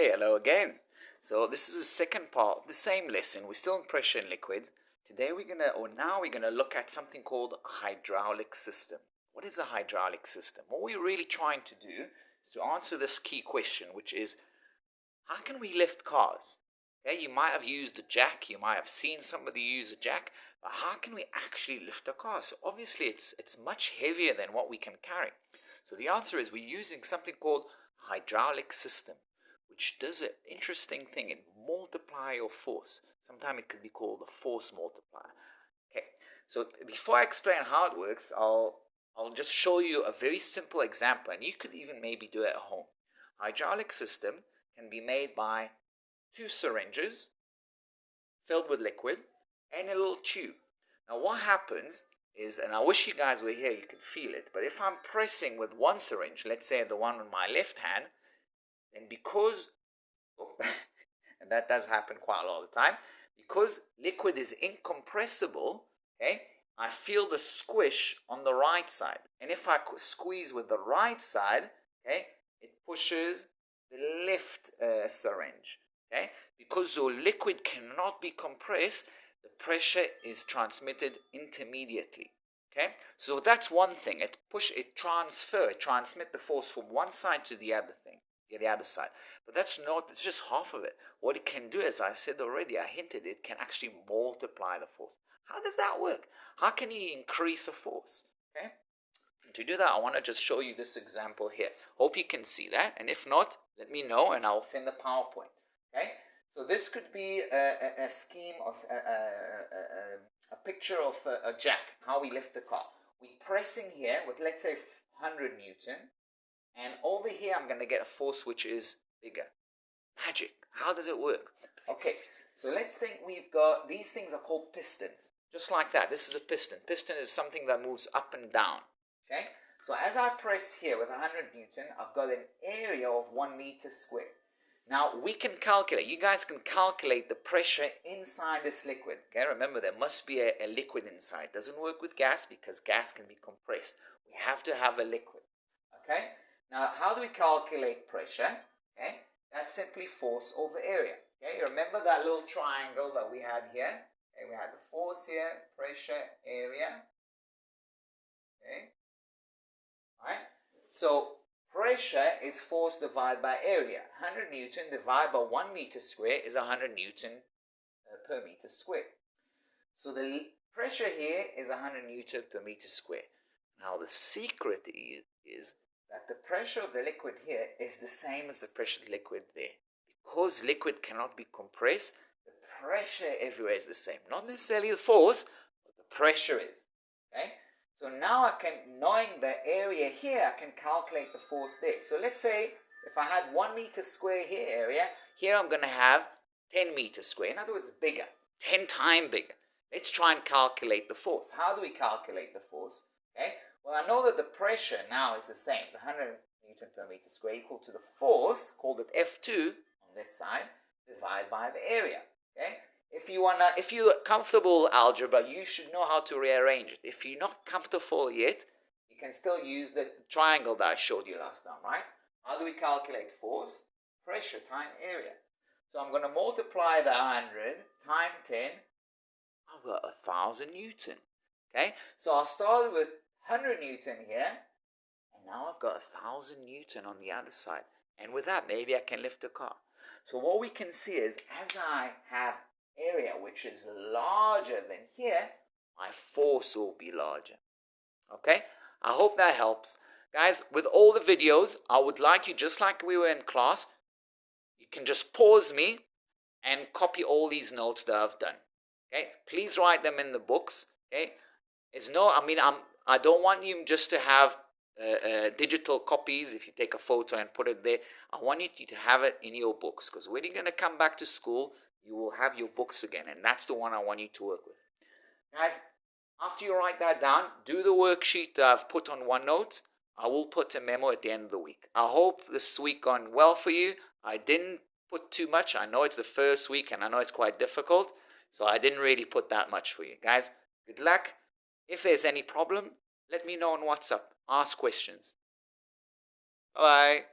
Hey, hello again. So this is the second part of the same lesson. We're still in pressure in liquid. Today now we're gonna look at something called a hydraulic system. What is a hydraulic system? What we're really trying to do is to answer this key question, which is how can we lift cars? Okay, you might have used a jack, you might have seen somebody use a jack, but how can we actually lift a car? So obviously it's much heavier than what we can carry. So the answer is we're using something called hydraulic system, which does an interesting thing. It multiply your force. Sometimes it could be called a force multiplier. Okay, so before I explain how it works, I'll just show you a very simple example, and you could even maybe do it at home. Hydraulic system can be made by two syringes filled with liquid and a little tube. Now what happens is, and I wish you guys were here, you could feel it, but if I'm pressing with one syringe, let's say the one on my left hand, then because and that does happen quite a lot of the time, because liquid is incompressible, okay, I feel the squish on the right side, and if I squeeze with the right side, okay, it pushes the left syringe, okay, because the liquid cannot be compressed, the pressure is transmitted intermediately. Okay, so that's one thing. It transmit the force from one side to the other side. But that's just half of it. What it can do, as I said already, I hinted, it can actually multiply the force. How does that work? How can you increase the force? Okay, to do that, I want to just show you this example here. Hope you can see that, and if not, let me know and I'll send the PowerPoint. Okay, so this could be a scheme of a picture of a jack, how we lift the car. We're pressing here with, let's say, 100 Newton, and over here I'm going to get a force which is bigger. Magic. How does it work? Okay, so let's think we've got, these things are called pistons. Just like that. This is a piston. Piston is something that moves up and down. Okay, so as I press here with 100 Newton, I've got an area of 1 meter squared. Now we can calculate, you guys can calculate the pressure inside this liquid. Okay, remember there must be a liquid inside. It doesn't work with gas because gas can be compressed. We have to have a liquid. Okay, now how do we calculate pressure? Okay, that's simply force over area. Okay, remember that little triangle that we had here? Okay, we had the force here, pressure, area. Okay, alright, so pressure is force divided by area. 100 Newton divided by 1 meter square is 100 Newton per meter square. So the pressure here is 100 Newton per meter square. Now the secret is that the pressure of the liquid here is the same as the pressure of the liquid there. Because liquid cannot be compressed, the pressure everywhere is the same. Not necessarily the force, but the pressure is. Okay? So now I can, knowing the area here, I can calculate the force there. So let's say if I had 1 meter square here area, here I'm going to have 10 meters square. In other words, bigger, 10 times bigger. Let's try and calculate the force. How do we calculate the force? Okay. Well, I know that the pressure now is the same. It's 100 Newton per meter square equal to the force, called it F2 on this side, divided by the area. Okay. If you're comfortable with algebra, you should know how to rearrange it. If you're not comfortable yet, you can still use the triangle that I showed you last time, right? How do we calculate force? Pressure times area. So I'm going to multiply the 100 times 10. I've got 1,000 Newton. Okay, so I'll start with 100 Newton here, and now I've got 1,000 Newton on the other side. And with that, maybe I can lift a car. So what we can see is, as I have area which is larger than here, my force will be larger. Okay, I hope that helps. Guys, with all the videos, I would like you, just like we were in class, you can just pause me and copy all these notes that I've done. Okay, please write them in the books. Okay, I don't want you just to have digital copies. If you take a photo and put it there, I want you to have it in your books, because when you're going to come back to school, you will have your books again, and that's the one I want you to work with. Guys, after you write that down, do the worksheet that I've put on OneNote. I will put a memo at the end of the week. I hope this week gone well for you. I didn't put too much. I know it's the first week, and I know it's quite difficult, so I didn't really put that much for you. Guys, good luck. If there's any problem, let me know on WhatsApp. Ask questions. Bye-bye.